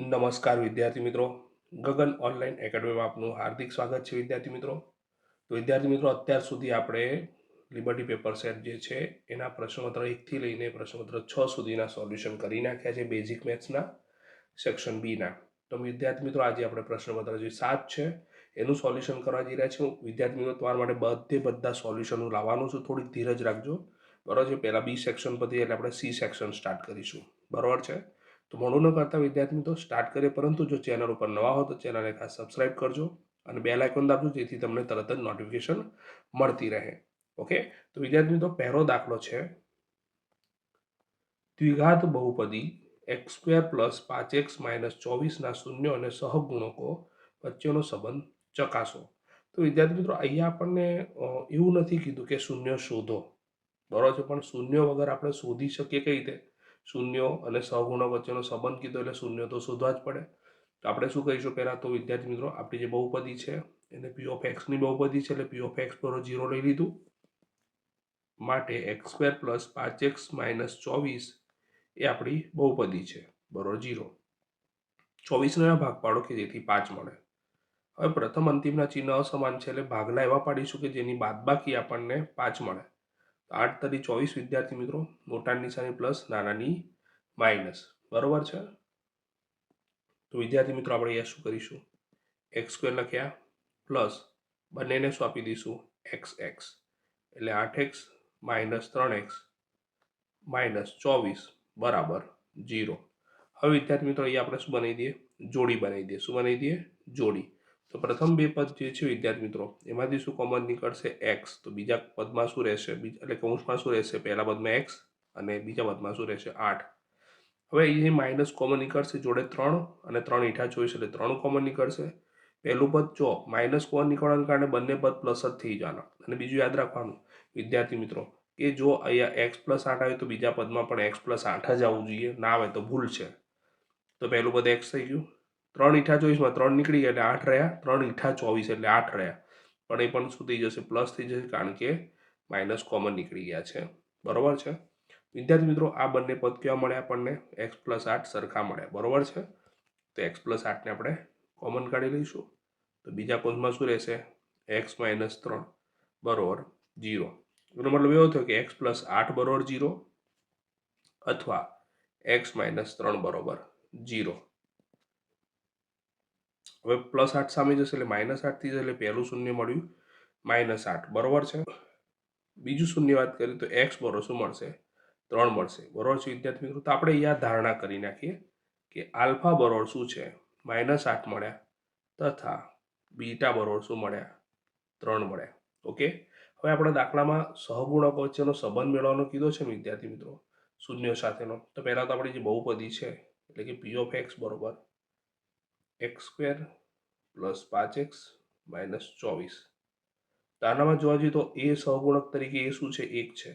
નમસ્કાર વિદ્યાર્થી મિત્રો, ગગન ઓનલાઈન એકેડમીમાં આપનું હાર્દિક સ્વાગત છે વિદ્યાર્થી મિત્રો. તો વિદ્યાર્થી મિત્રો, અત્યાર સુધી આપણે લિબર્ટી પેપર સેટ જે છે એના પ્રશ્નપત્ર 1 થી લઈને પ્રશ્નપત્ર 6 સુધીના સોલ્યુશન કરી નાખ્યા છે બેઝિક મેથ્સના સેક્શન બીના. તો વિદ્યાર્થી મિત્રો, આજે આપણે પ્રશ્નપત્ર જે 7 છે એનું સોલ્યુશન કરવા જઈ રહ્યા છીએ. વિદ્યાર્થી મિત્રો, તમારા માટે બધા સોલ્યુશનો લાવવાનું છું, થોડીક ધીરજ રાખજો, બરાબર છે. પહેલા બી સેક્શન પતી એટલે આપણે સી સેક્શન સ્ટાર્ટ કરીશું, બરાબર છે. તો મોડું ન કરતા વિદ્યાર્થી મિત્રો સ્ટાર્ટ કરીએ, પરંતુ જો ચેનલ ઉપર નવા હો તો ચેનલને ખાસ સબસ્ક્રાઇબ કરજો અને બેલ આઇકોન દાબજો, જેથી તમને તરત જ નોટિફિકેશન મળતી રહે. ઓકે, તો વિદ્યાર્થી મિત્રો, પહેલો દાખલો છે દ્વિઘાત બહુપદી x² + 5x - 24 ના શૂન્ય અને સહગુણકો વચ્ચેનો સંબંધ ચકાસો. તો વિદ્યાર્થી મિત્રો, અહીંયા આપણને એવું નથી કીધું કે શૂન્ય શોધો, બરાબર છે, પણ શૂન્ય વગર આપણે શોધી શકીએ કઈ રીતે? શૂન્યો અને સહગુણક વચ્ચેનો સંબંધ કીધો એટલે શૂન્ય તો શોધવા જ પડે. તો આપણે શું કહીશું પહેલાં? તો વિદ્યાર્થી મિત્રો, આપણી જે બહુપદી છે એને p ઓફ x ની બહુપદી છે એટલે p ઓફ x બરાબર 0 લઈ લીધું. માટે x² + 5x - 24 એ આપણી બહુપદી છે, બરાબર 0. 24 ભાગ પાડો કે જેથી 5 મળે. હવે પ્રથમ અંતિમના ચિહ્ન અસમાન છે એટલે ભાગલા એવા પાડીશું કે જેની બાદબાકી આપણને 5 મળે. 8 તરી 24 વિદ્યાર્થી મિત્રો, મોટાની નિશાની પ્લસ, નાનાની માઇનસ, બરોબર છે. તો વિદ્યાર્થી મિત્રો, આપણે અહીંયા શું કરીશું? x² લખ્યા પ્લસ બંનેને શું આપી દઈશું? xx, એટલે 8x - 3x - 24 બરાબર 0. હવે વિદ્યાર્થી મિત્રો, અહીંયા આપણે શું બનાવી દઈએ? જોડી બનાવી દઈએ. શું બનાવી દઈએ? જોડી. તો પ્રથમ બે પદ જે છે વિદ્યાર્થી મિત્રો, એમાંથી શું કોમન નીકળશે? x. તો બીજા પદમાં શું રહેશે? એટલે કૌંસમાં શું રહેશે? પહેલા પદમાં x અને બીજા પદમાં શું રહેશે? 8. હવે અહીં માઇનસ કોમન નીકળશે, જોડે 3 અને 3 ઈઠા 24 એટલે 3 કોમન નીકળશે. પહેલું પદ જો માઇનસ કોમન નીકળવાને કારણે બંને પદ પ્લસ જ થઈ જવાના. અને બીજું યાદ રાખવાનું વિદ્યાર્થી મિત્રો, કે જો અહીંયા x + 8 આવે તો બીજા પદમાં પણ x + 8 જ આવવું જોઈએ, ના આવે તો ભૂલ છે. તો પહેલું પદ x થઈ ગયું, 3 ઈઠા 24 3 નીકળી ગયા એટલે 8 રહ્યા, 3 ઈઠા 24 એટલે 8 રહ્યા, પણ એ પણ શું થઈ જશે? પ્લસ થઈ જશે, કારણ કે માઇનસ કોમન નીકળી ગયા છે, બરોબર છે. વિદ્યાર્થી મિત્રો, આ બંને પદ કેવા મળ્યા આપણને? x + 8 સરખા મળ્યા, બરોબર છે. તો x + 8 ને આપણે કોમન કાઢી લઈશું. તો બીજા પદમાં શું રહેશે? x - 3 બરોબર 0. એનો મતલબ એવો થયો કે x + 8 બરોબર 0 અથવા x - 3 બરોબર 0. હવે +8 સામે જશે એટલે -8 થઈ જશે, એટલે પહેલું શૂન્ય મળ્યું -8, બરોબર છે. બીજું શૂન્ય વાત કરીએ તો x બરોબર શું મળશે? 3 મળશે, બરોબર છે વિદ્યાર્થી મિત્રો. તો આપણે અહીંયા ધારણા કરી નાખીએ કે આલ્ફા બરોબર શું છે? -8 મળ્યા, તથા બીટા બરોબર શું મળ્યા? 3 મળ્યા. ઓકે, હવે આપણા દાખલામાં સહગુણકો વચ્ચેનો સંબંધ મેળવવાનો કીધો છે વિદ્યાર્થી મિત્રો, શૂન્ય સાથેનો. તો પહેલા તો આપણી જે બહુપદી છે એટલે કે p ઓફ x બરોબર x² + 5x - 24. તો આનામાં જોવા જઈએ તો એ સહગુણક તરીકે એ શું છે? 1 છે,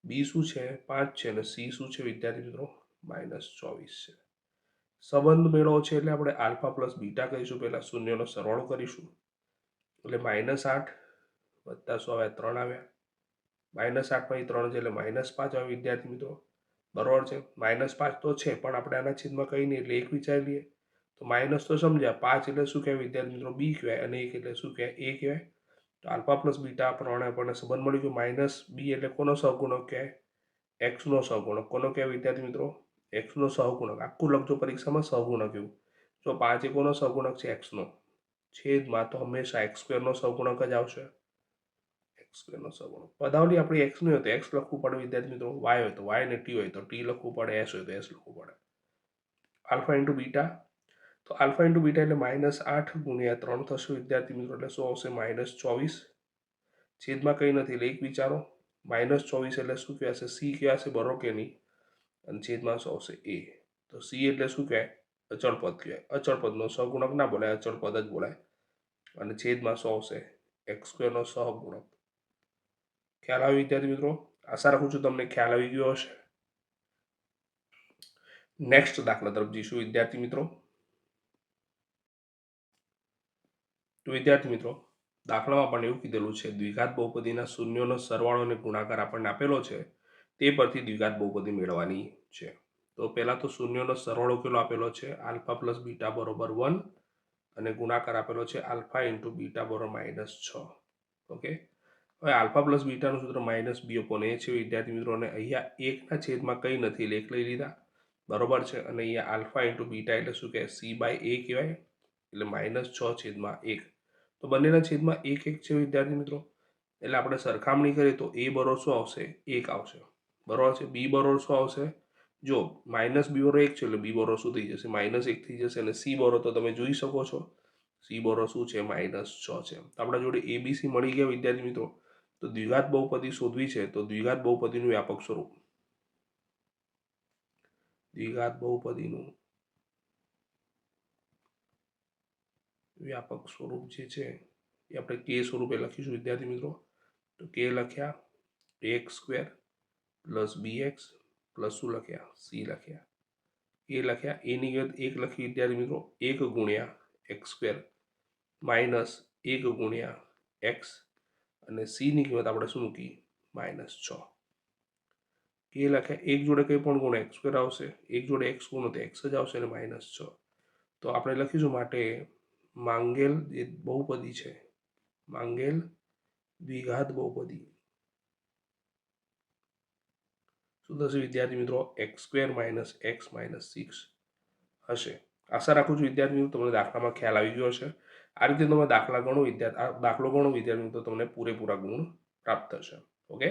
બી શું છે? 5 છે, અને સી શું છે વિદ્યાર્થી મિત્રો? -24 છે. સંબંધ મેળવો છે એટલે આપણે આલ્ફા પ્લસ બીટા કહીશું. પહેલા શૂન્યનો સરવાળો કરીશું એટલે -8 વત્તા 100 આવ્યા, 3 આવ્યા. -8 માંથી 3 છે એટલે -5 આવે વિદ્યાર્થી મિત્રો, બરોબર છે. -5 તો છે, પણ આપણે આના છેદમાં કંઈ નહીં એટલે 1 વિચારી લઈએ. તો માઇનસ તો સમજ્યા, 5 એટલે શું કહેવાય વિદ્યાર્થી મિત્રો? બી કહેવાય, અને 1 એટલે શું કહેવાય? એ કહેવાય. તો આલ્ફા પ્લસ બીટા પ્રમાણે આપણને સંબંધ મળી ગયો. માઇનસ બી એટલે કોનો સહગુણક કહેવાય? એક્સનો સહગુણક. કોનો કહેવાય વિદ્યાર્થી મિત્રો? એક્સનો સહગુણક. આખું લખજો પરીક્ષામાં સહગુણક એવું. જો 5 એ કોનો સહગુણક છે? એક્સનો. છેદમાં તો હંમેશા x² નો સહગુણક જ આવશે. x² નો સહગુણક. પદાવલી આપણી x ની હોય તો x લખવું પડે વિદ્યાર્થી મિત્રો, y હોય તો y, અને t હોય તો t લખવું પડે, s હોય તો s લખવું પડે. આલ્ફા ઇન્ટુ બીટા, તો આલ્ફા ઇન્ટુ બીટા એટલે -8 ગુણ્યા 3 થશે વિદ્યાર્થી મિત્રો, એટલે શું આવશે? -24. છેદમાં કંઈ નથી એટલે 1 વિચારો. -24 એટલે શું કહેવાશે? સી કહેવાશે, બરોબર કે નહીં? અને છેદમાં શું આવશે? એ. તો સી એટલે શું કહેવાય? અચળ પદ કહેવાય. અચળ પદનો સહગુણક ના બોલાય, અચળ પદ જ બોલાય. અને છેદમાં શું આવશે? x² નો સહગુણક. ખ્યાલ આવી વિદ્યાર્થી મિત્રો? આશા રાખું છું તમને ખ્યાલ આવી ગયો હશે. નેક્સ્ટ દાખલા તરફ જઈશું વિદ્યાર્થી મિત્રો. તો વિદ્યાર્થી મિત્રો, દાખલામાં આપણને એવું કીધેલું છે દ્વિઘાત બહુપદીના શૂન્યોનો સરવાળો અને ગુણાકાર આપણને આપેલો છે, તે પરથી દ્વિઘાત બહુપદી મેળવવાની છે. તો તો પહેલાં તો શૂન્યનો સરવાળો કેટલો આપેલો છે, આલ્ફા પ્લસ બીટા બરોબર 1, અને ગુણાકાર આપેલો છે આલ્ફા ઇન્ટુ બીટા બરોબર -6. ઓકે, હવે આલ્ફા પ્લસ બીટાનું સૂત્ર -b/a છે વિદ્યાર્થી મિત્રો, અને અહીંયા એકના છેદમાં કંઈ નથી એટલે એક લઈ લીધા, બરોબર છે. અને અહીંયા આલ્ફા ઇન્ટુ બીટા એટલે શું કહે, c/a કહેવાય, એટલે -6/1. તો બંનેના છેદમાં એક છે વિદ્યાર્થી મિત્રો, એટલે આપણે સરખામણી કરીએ તો a બરોબર શું આવશે, 1 આવશે, બરોબર છે. b બરોબર શું આવશે, જો -b બરોબર 1 છે એટલે b બરોબર શું થઈ જશે, -1 થઈ જશે. અને c બરોબર તો તમે જોઈ શકો છો, c બરોબર શું છે, -6 છે. તો આપણા જોડે abc મળી ગયા વિદ્યાર્થી મિત્રો. તો દ્વિઘાત બહુપદી શોધવી છે, તો દ્વિઘાત બહુપદીનું વ્યાપક સ્વરૂપ, દ્વિઘાત બહુપદીનું વ્યાપક સ્વરૂપ જે છે એ આપણે કે સ્વરૂપે લખીશું વિદ્યાર્થી મિત્રો. તો કે લખ્યા ax² પ્લસ bx પ્લસ શું લખ્યા, c લખ્યા, એ લખ્યા, એની કિંમત 1 લખી વિદ્યાર્થી મિત્રો, 1 ગુણ્યા x² માઇનસ 1 ગુણ્યા x, અને c ની કિંમત આપણે શું મૂકી, -6. કે લખ્યા, 1 જોડે કંઈ પણ ગુણ x² આવશે, 1 જોડે x ગુણો તો x જ આવશે, અને -6. તો આપણે લખીશું માટે માંગેલ જે બહુપદી છે, માંગેલ દ્વિઘાત બહુપદી શું થશે વિદ્યાર્થી મિત્રો, x² - x - 6 હશે. આશા રાખું છું વિદ્યાર્થી મિત્રો તમને દાખલામાં ખ્યાલ આવી ગયો હશે. આ રીતે તમે દાખલો ગણો વિદ્યાર્થી મિત્રો, તમને પૂરેપૂરા ગુણ પ્રાપ્ત થશે. ઓકે,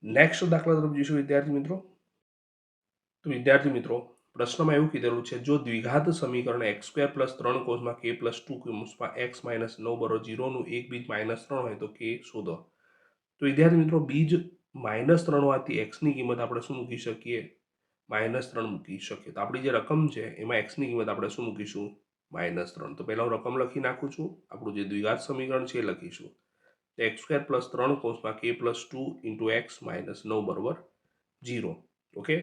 નેક્સ્ટ દાખલા તરફ જઈશું વિદ્યાર્થી મિત્રો. તો વિદ્યાર્થી મિત્રો, પ્રશ્નમાં એવું કીધેલું છે, જો દ્વિઘાત સમીકરણ x² પ્લસ 3 કૌંસમાં k પ્લસ 2 કૌંસમાં x - 9 બરોબર 0 નું એક બીજ -3 હોય તો k શોધો. તો વિદ્યાર્થી મિત્રો, બીજ -3 હોવાથી x ની કિંમત આપણે શું મૂકી શકીએ, -3 મૂકી શકીએ. તો આપણી જે રકમ છે એમાં x ની કિંમત આપણે શું મૂકીશું, -3. તો પહેલા હું રકમ લખી નાખું છું, આપણું જે દ્વિઘાત સમીકરણ છે એ લખીશું. તો x² પ્લસ 3 કૌંસમાં k પ્લસ 2 ઇન્ટુ x - 9 બરોબર 0. ઓકે,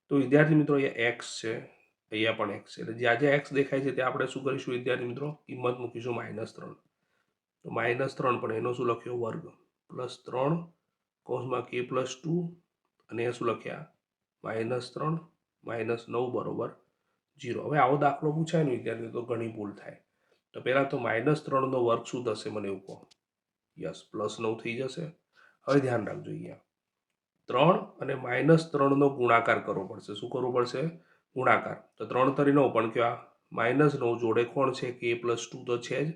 તો વિદ્યાર્થી મિત્રો અહીંયા x છે, અહીંયા પણ x છે, એટલે જ્યાં જ્યાં x દેખાય છે ત્યાં આપણે શું કરીશું વિદ્યાર્થી મિત્રો, કિંમત મૂકીશું -3. તો -3 પણ એનો શું લખ્યો, વર્ગ, પ્લસ 3 કૌંસમાં k પ્લસ 2, અને એ શું લખ્યા, -3 -9 બરોબર 0. હવે આવો દાખલો પૂછાય ને વિદ્યાર્થી તો ઘણી ભૂલ થાય. તો પહેલાં તો -3 નો વર્ગ શું થશે મને એવું કહો, યસ, +9 થઈ જશે. હવે ધ્યાન રાખજો, અહીંયા 3 અને -3 નો ગુણાકાર કરવો પડશે. શું કરવું પડશે, ગુણાકાર. તો 3 તરી 9 પણ કયા, -9 જોડે કોણ છે, k પ્લસ 2 તો છે જ,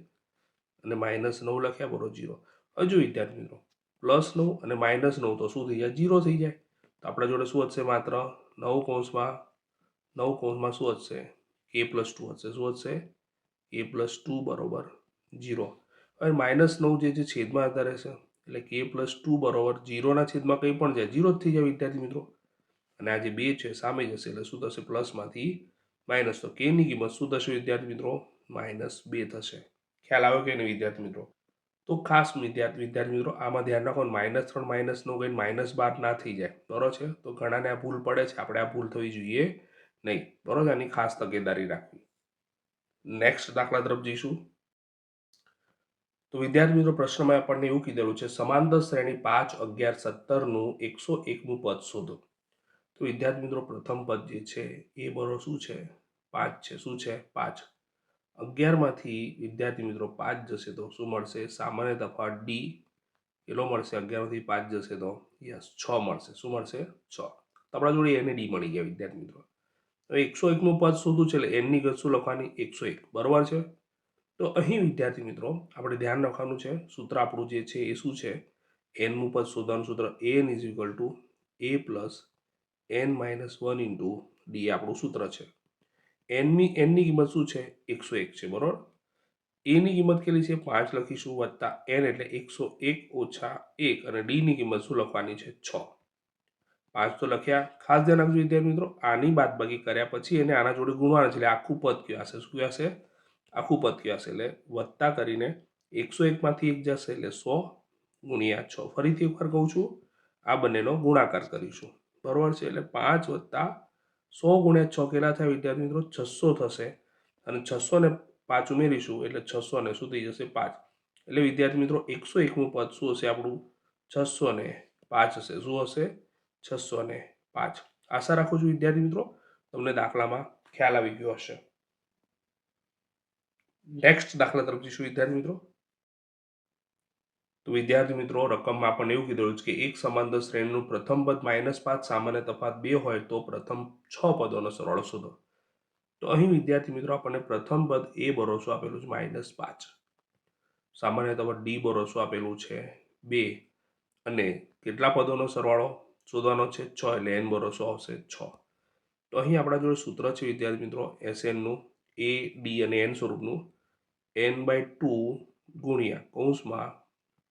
અને -9 લખ્યા બરોબર 0. હજુ વિદ્યાર્થી મિત્રો, +9 અને -9 તો શું થઈ જાય, 0 થઈ જાય. તો આપણા જોડે શું હશે, માત્ર 9 કૌંસમાં શું હશે, k પ્લસ 2 હશે. શું હશે, k પ્લસ 2 બરોબર 0. હવે -9 જે છેદમાં આવતા રહેશે, એટલે k પ્લસ 2 બરોબર 0ના છેદમાં કંઈ પણ જાય 0 જ થઈ જાય વિદ્યાર્થી મિત્રો. અને આ જે 2 છે સામે જશે એટલે શું થશે, પ્લસમાંથી માઇનસ. તો k ની કિંમત શું થશે વિદ્યાર્થી મિત્રો, -2 થશે. ખ્યાલ આવ્યો કે નહીં વિદ્યાર્થી મિત્રો? તો ખાસ વિદ્યાર્થી મિત્રો આમાં ધ્યાન રાખો, -3 -9 કઈ -12 ના થઈ જાય, બરોબર છે. તો ઘણાને આ ભૂલ પડે છે, આપણે આ ભૂલ થવી જોઈએ નહીં, બરોબર. આની ખાસ તકેદારી રાખવી. નેક્સ્ટ દાખલા તરફ જઈશું. તો વિદ્યાર્થી મિત્રો, પ્રશ્નમાં આપણને એવું કીધેલું છે, સમાંતર શ્રેણી 5, 11, 17 નું 101મું પદ શોધો. તો વિદ્યાર્થી મિત્રો, પ્રથમ પદ જે છે એ બરોબર શું છે, 5 છે. શું છે, 5. 11 માંથી વિદ્યાર્થી મિત્રો 5 જશે તો શું મળશે, સામાન્ય તફાવત d કેટલો મળશે, 11 માંથી 5 જશે તો યસ 6 મળશે. શું મળશે, 6. તો આપણા જોડે એને d મળી ગયા વિદ્યાર્થી મિત્રો. હવે 101મું પદ શોધવું છે એટલે n ની ગત શું લખવાની, 101, બરોબર છે. તો અહીં વિદ્યાર્થી મિત્રો આપણે ધ્યાન રાખવાનું છે, સૂત્ર આપણું જે છે એ શું છે, n મું પદ શોધવાનું સૂત્ર an = a plus n - 1 into d આપણું સૂત્ર છે. n ની કિંમત શું છે, 101 છે, બરોબર. a ની કિંમત કેટલી છે, 5 લખીશું, વત્તા n એટલે 101 ઓછા 1, અને d ની કિંમત શું લખવાની છે, 6. 5 તો લખ્યા. ખાસ ધ્યાન રાખજો વિદ્યાર્થી મિત્રો, આની બાદબાકી કર્યા પછી એને આના જોડે ગુણવાના છે, એટલે આખું પદ કહેવાશે. શું કહેવાશે, આખું પદ કહેવાશે. એટલે વત્તા કરીને 101 માંથી 1 જશે એટલે 100 ગુણ્યા 6. ફરીથી એકવાર કહું છું, આ બંનેનો ગુણાકાર કરીશું, બરોબર છે. એટલે 5 વત્તા 100 ગુણ્યા 6 કેટલા થયા વિદ્યાર્થી મિત્રો, 600 થશે. અને 600 ને 5 ઉમેરીશું એટલે 600 ને શું થઈ જશે, 5. એટલે વિદ્યાર્થી મિત્રો 101મું પદ શું હશે આપણું, 605 હશે. શું હશે, 605. આશા રાખું છું વિદ્યાર્થી મિત્રો તમને દાખલામાં ખ્યાલ આવી ગયો હશે. નેક્સ્ટ દાખલા તરફ જઈશું વિદ્યાર્થી મિત્રો. તો વિદ્યાર્થી મિત્રો રકમમાં આપણને એવું કીધું છે કે એક સમાંતર શ્રેણીનું પ્રથમ પદ -5 સામાન્ય તફાવત 2 હોય તો પ્રથમ 6 પદોનો સરવાળો શોધો. તો અહીં વિદ્યાર્થી મિત્રો આપણને પ્રથમ પદ a ભરોસો આપેલું છે -5, સામાન્ય તફાવત d ભરોસો આપેલું છે 2 અને કેટલા પદોનો સરવાળો શોધવાનો છે 6 એટલે n ભરોસો આવશે 6. તો અહીં આપણા જોડે સૂત્ર છે વિદ્યાર્થી મિત્રો Sn નું a d અને n સ્વરૂપનું n/2 ગુણ્યા કૌંસમાં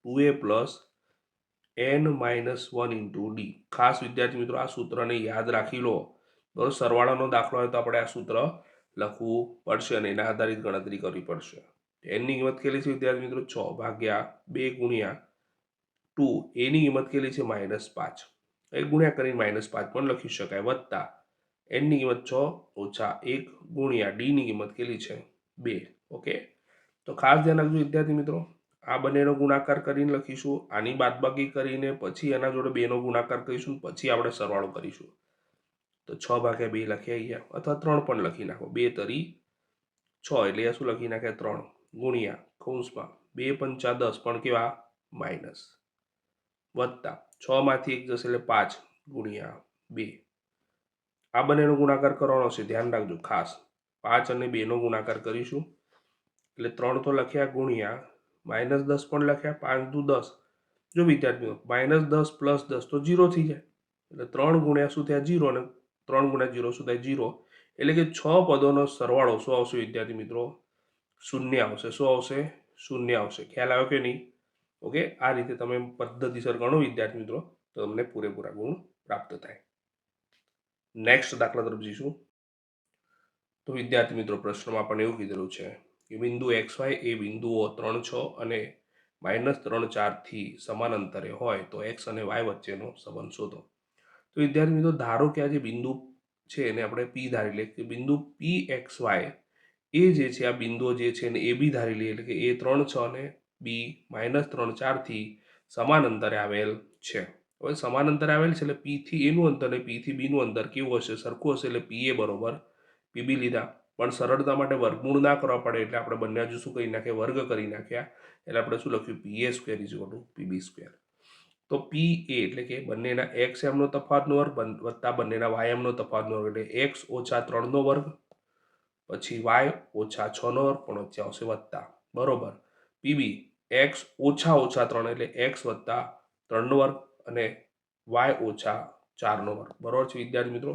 2a plus n-1 into D. ખાસ વિદ્યાર્થી મિત્રો આ સૂત્રને યાદ રાખી લો. બરોબર, સરવાળાનો દાખલો હોય તો આપણે આ સૂત્ર લખવું પડશે અને એના આધારિત ગણતરી કરવી પડશે. એનની કિંમત કેટલી છે વિદ્યાર્થી મિત્રો 6 ભાગ્યા 2 ગુણ્યા 2, એની કિંમત કેટલી છે -5, એ ગુણ્યા કરીને -5 પણ લખી શકાય, વત્તા એનની કિંમત 6 ઓછા 1 ગુણ્યા ડીની કિંમત કેટલી છે 2. ઓકે, તો ખાસ ધ્યાન રાખજો વિદ્યાર્થી મિત્રો, આ બંનેનો ગુણાકાર કરીને લખીશું, આની બાદબાકી કરીને પછી એના જોડે 2નો ગુણાકાર કરીશું, પછી આપણે સરવાળો કરીશું. તો 6 ભાગ્યા 2 લખી અહીંયા, અથવા 3 પણ લખી નાખો, 2 તરી 6 એટલે શું લખી નાખ્યા 3 ગુણ્યા કૌંસમાં 2 પંચા 10 પણ કેવા માઇનસ, વત્તા 6 માંથી 1 જશે એટલે 5 ગુણ્યા 2. આ બંનેનો ગુણાકાર કરવાનો છે, ધ્યાન રાખજો ખાસ. 5 અને 2નો ગુણાકાર કરીશું એટલે 3 તો લખ્યા ગુણ્યા -10 પણ લખ્યા, 5 દુ 10. જો વિદ્યાર્થીઓ -10 પ્લસ 10 તો 0 થઈ જાય, એટલે 3 ગુણ્યા શું થયા 0 અને 3 ગુણ્યા 0 શું થાય 0. એટલે કે 6 પદોનો સરવાળો શું આવશે વિદ્યાર્થી મિત્રો 0 આવશે. શું આવશે 0 આવશે. ખ્યાલ આવ્યો કે નહીં? ઓકે, આ રીતે તમે પદ્ધતિસર ગણો વિદ્યાર્થી મિત્રો તો તમને પૂરેપૂરા ગુણ પ્રાપ્ત થાય. નેક્સ્ટ દાખલા તરફ જઈશું. તો વિદ્યાર્થી મિત્રો પ્રશ્નમાં પણ એવું કીધેલું છે કે બિંદુ XY એ બિંદુઓ 3, 6 અને -3, 4 થી સમાન અંતરે હોય તો x અને y વચ્ચેનો સંબંધ શોધો. તો વિદ્યાર્થી મિત્રો ધારો કે આ જે બિંદુ છે એને આપણે P ધારી લઈએ કે બિંદુ PXY એ જે છે આ બિંદુઓ જે છે એને AB ધારી લઈએ, એટલે કે A 3, 6 અને B -3, 4 થી સમાન અંતરે આવેલ છે. હવે સમાન અંતરે આવેલ છે એટલે P થી A નું અંતર અને P થી B નું અંતર કેવું હશે સરખું હશે, એટલે PA બરોબર PB લીધા. પણ સરળતા માટે વર્ગમૂળ ના કરવા પડે એટલે આપણે બંને હજુ શું કરી નાખ્યા વર્ગ કરી નાખ્યા, એટલે આપણે શું લખ્યું PA² = PB². તો PA એટલે કે બંનેના XM નો તફાવતનો વર્ગ વત્તા બંનેના YM નો તફાવતનો વર્ગ, એટલે x ઓછા 3 નો વર્ગ પછી y ઓછા 6 નો વર્ગ પણ વચ્ચે આવશે વત્તા, બરોબર. PB x ઓછા 3 એટલે x વત્તા 3 નો વર્ગ અને y ઓછા 4 નો વર્ગ, બરોબર છે વિદ્યાર્થી મિત્રો.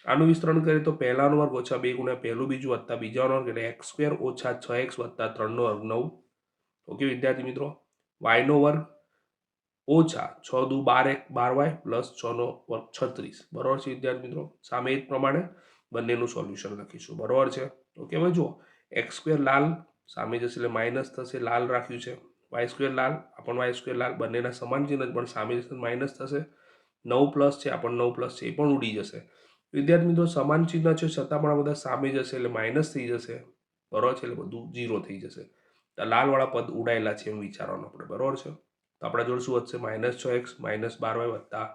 આનું વિસ્તરણ કરીએ તો પહેલાનો વર્ગ ઓછા 2 ગુણ્યા પહેલું બીજું વત્તા બીજાનો વર્ગ, એટલે x² ઓછા 6x વત્તા 3 નો વર્ગ 9. ઓકે વિદ્યાર્થી મિત્રો, y નો વર્ગ ઓછા 6 દુ 12y પ્લસ 6 નો વર્ગ 36, બરોબર છે વિદ્યાર્થી મિત્રો. સામે એ જ પ્રમાણે બંનેનું સોલ્યુશન લખીશું, બરોબર છે. ઓકે, હવે જુઓ x² લાલ સામે જશે એટલે માઇનસ થશે, લાલ રાખ્યું છે. y² લાલ આપણ y² લાલ, બંનેના સમાન ચિહ્ન પણ સામે જશે માઇનસ થશે. 9 પ્લસ છે આપણ 9 પ્લસ છે એ પણ ઉડી જશે. વિદ્યાર્થી મિત્રો સમાન ચિહ્ન છે છતાં પણ આ બધા સામે જશે એટલે માઇનસ થઈ જશે, બરોબર છે, એટલે બધું 0 થઈ જશે. તો લાલવાળા પદ ઉડાયેલા છે એમ વિચારવાનું આપણે, બરોબર છે. તો આપણા જોડે શું વધશે -6x -12y વત્તા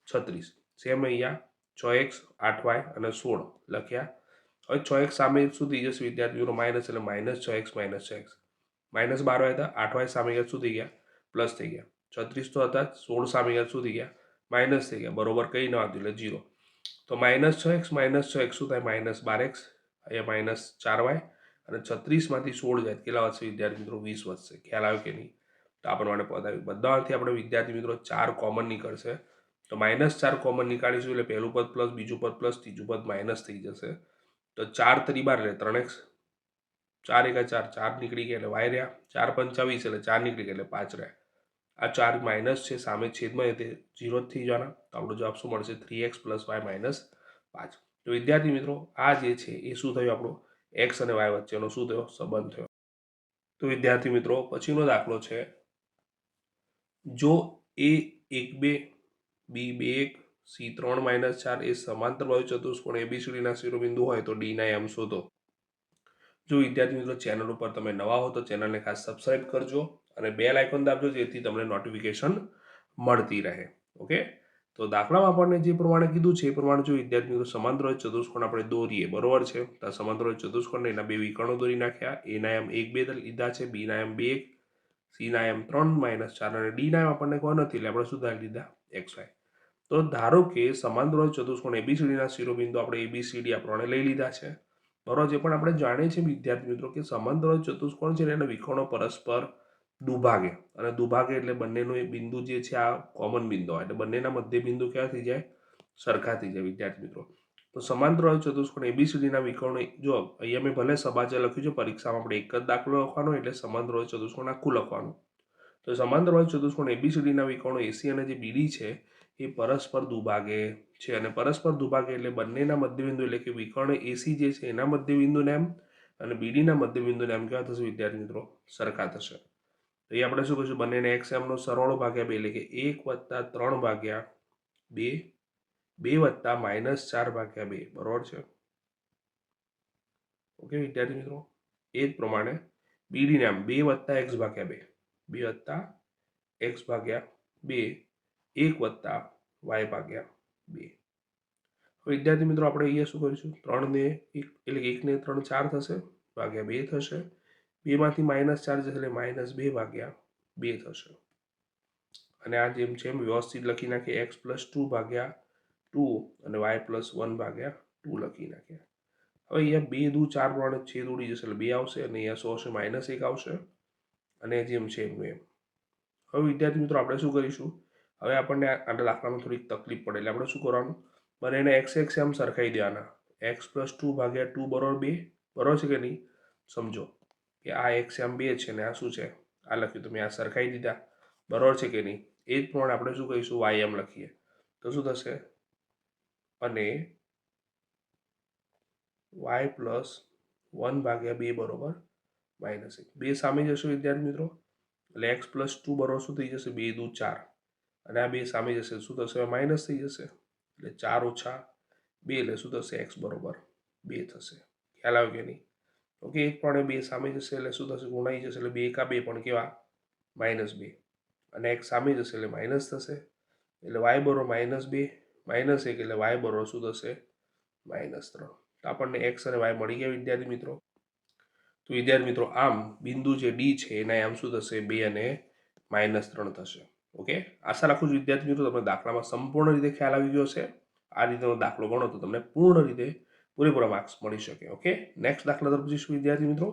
36. સેમ અહીંયા 6x 8y અને 16 લખ્યા. હવે 6x સામે શું થઈ જશે વિદ્યાર્થી મિત્રો માઇનસ, એટલે -6x -6x, -12y હતા 8y સામે ગયા શું થઈ ગયા પ્લસ થઈ ગયા, 36 તો હતા 16 સામે ગયા શું થઈ ગયા માઇનસ થઈ ગયા, બરોબર કંઈ ન હતું એટલે 0. તો -6x -6x શું થાય -12x, અહીંયા -4y અને 36 માંથી 16 જાય કેટલા વધશે વિદ્યાર્થી મિત્રો 20 વધશે. ખ્યાલ આવ્યો કે નહીં? તો આ પ્રમાણે પદ આવ્યું. બધામાંથી આપણે વિદ્યાર્થી મિત્રો 4 કોમન નીકળશે, તો -4 કોમન નીકાળીશું એટલે પહેલું પદ પ્લસ બીજું પદ પ્લસ ત્રીજું પદ માઇનસ થઈ જશે. તો 4 તરી 12 એટલે 3x, 4 એકા 4 4 નીકળી ગયા એટલે y રહ્યા, 4 પંચા 20 એટલે 4 નીકળી ગયા એટલે 5 રહ્યા. આ 4 માઇનસ છે સામે છેદમાં તે 0 જ થઈ જવાના, તો આપણો જવાબ શું મળશે 3x + y - 5. તો વિદ્યાર્થી મિત્રો આ જે છે એ શું થયું આપણો x અને y વચ્ચેનો શું થયો સંબંધ થયો. તો વિદ્યાર્થી મિત્રો પછીનો દાખલો છે, જો A 1 2 B 2 1 C 3 - 4 એ સમાંતર બાજુ ચતુષ્કોણ ABCDના શિરોબિંદુ હોય તો D ના m શોધો. જો વિદ્યાર્થી મિત્રો ચેનલ ઉપર તમે નવા હો તો ચેનલને ખાસ સબસ્ક્રાઇબ કરજો અને બેલ આઇકોન દાબજો જેથી તમને નોટિફિકેશન મળતી રહે. ઓકે, તો દાખલામાં આપણને જે પ્રમાણે કીધું છે એ પ્રમાણે જો વિદ્યાર્થી મિત્રો સમાંતર ચતુષ્કોણ આપણે દોરીએ, બરોબર છે, તો સમાંતર ચતુષ્કોણને એના બે વિકર્ણો દોરી નાખ્યા. એના એમ 1 2 લીધા છે, બીના એમ 2 સીના એમ 3 -4 અને ડીના એમ આપણને કોઈ નથી એટલે આપણે શું ધારી લીધા XY. તો ધારો કે સમાંતર ચતુષ્કોણ ABCDના શિરોબિંદુ આપણે ABCD આપણને લઈ લીધા છે, બરોબર છે. પણ આપણે જાણીએ છીએ વિદ્યાર્થી મિત્રો કે સમાંતર ચતુષ્કોણ છે ને એના વિકર્ણો પરસ્પર દુભાગે, અને દુભાગે એટલે બંનેનો એક બિંદુ જે છે આ કોમન બિંદુ હોય એટલે બંનેના મધ્ય બિંદુ કેવા થઈ જાય, સરખા થઈ જાય વિદ્યાર્થી મિત્રો. તો સમાંતર ચતુષ્કોણ ABCDના વિકર્ણો, જો અહીંયા મેં ભલે સબાચર લખ્યું છે, પરીક્ષામાં આપણે એક જ દાખલો લખવાનો એટલે સમાંતર ચતુષ્કોણ આખું લખવાનું. તો સમાંતર ચતુષ્કોણ ABCDના વિકર્ણો AC અને જે BD છે એ પરસ્પર દુભાગે છે, અને પરસ્પર દુભાગે એટલે બંનેના મધ્યબિંદુ એટલે કે વિકર્ણ AC જે છે એના મધ્યબિંદુને એમ અને BDના મધ્યબિંદુને એમ કેવા થશે વિદ્યાર્થી મિત્રો, સરખા થશે. તો એ આપણે શું કહીશું, બંનેને XM નો સરવાળો ભાગ્યા 2 એટલે કે 1 + 3 ભાગ્યા 2, 2 + -4 ભાગ્યા 2, બરોબર છે. ઓકે વિદ્યાર્થી મિત્રો, એ જ પ્રમાણે BDને આમ 2 + x ભાગ્યા 2, 2 + x ભાગ્યા 2, 1 + y ભાગ્યા 2. વિદ્યાર્થી મિત્રો આપણે અહીંયા શું કરીશું, 3 ને 1 એટલે 1 ને 3 4 થશે, ભાગ્યા 2 થશે, 2 માંથી -4 જશે એટલે -2 ભાગ્યા 2 થશે. અને આ જેમ છે એમ વ્યવસ્થિત લખી નાખીએ, x + 2 ભાગ્યા 2 અને y + 1 ભાગ્યા 2 લખી નાખીએ. હવે અહીંયા 2 દુ 4 પ્રમાણે છેદ ઉડી જશે એટલે 2 આવશે, અને અહીંયા શું આવશે, -1 આવશે, અને જેમ છે એમનું એમ. હવે વિદ્યાર્થી મિત્રો આપણે શું કરીશું, હવે આપણને આ દાખલામાં થોડીક તકલીફ પડે એટલે આપણે શું કરવાનું, બંનેને x આમ સરખાઈ દેવાના. x + 2 ભાગ્યા 2 બરોબર 2, બરોબર છે કે નહીં. સમજો કે આ x આમ 2 છે ને આ શું છે, આ લખ્યું, તમે આ સરખાઈ દીધા, બરોબર છે કે નહીં. એ જ પ્રમાણે આપણે શું કહીશું, y એમ લખીએ તો શું થશે, અને y + 1 ભાગ્યા 2 બરોબર -1. 2 સામે જશે વિદ્યાર્થી મિત્રો, એટલે x + 2 બરોબર શું થઈ જશે, 2 દુ 4, અને આ 2 સામે જશે શું થશે, માઇનસ થઈ જશે, એટલે 4 - 2 એટલે શું થશે, x બરોબર 2 થશે. ખ્યાલ આવ્યો કે નહીં. ઓકે, એક પણ 2 સામે જશે એટલે શું થશે, ગુણાઈ જશે, એટલે 2 કા 2 પણ કેવા, -2, અને x સામે જશે એટલે માઇનસ થશે, એટલે y બરોબર -2, -1 એટલે y બરોબર શું થશે, -3. તો આપણને x અને y મળી ગયા વિદ્યાર્થી મિત્રો. તો વિદ્યાર્થી મિત્રો આમ બિંદુ જે D છે એના આમ શું થશે, 2 અને -3 થશે. ઓકે, આશા રાખું છું વિદ્યાર્થી મિત્રો તમને દાખલામાં સંપૂર્ણ રીતે ખ્યાલ આવી ગયો છે. આ રીતેનો દાખલો ગણો તો તમને પૂર્ણ રીતે પૂરેપૂરા માર્ક્સ મળી શકે. ઓકે, નેક્સ્ટ દાખલા તરફ જઈશું વિદ્યાર્થી મિત્રો.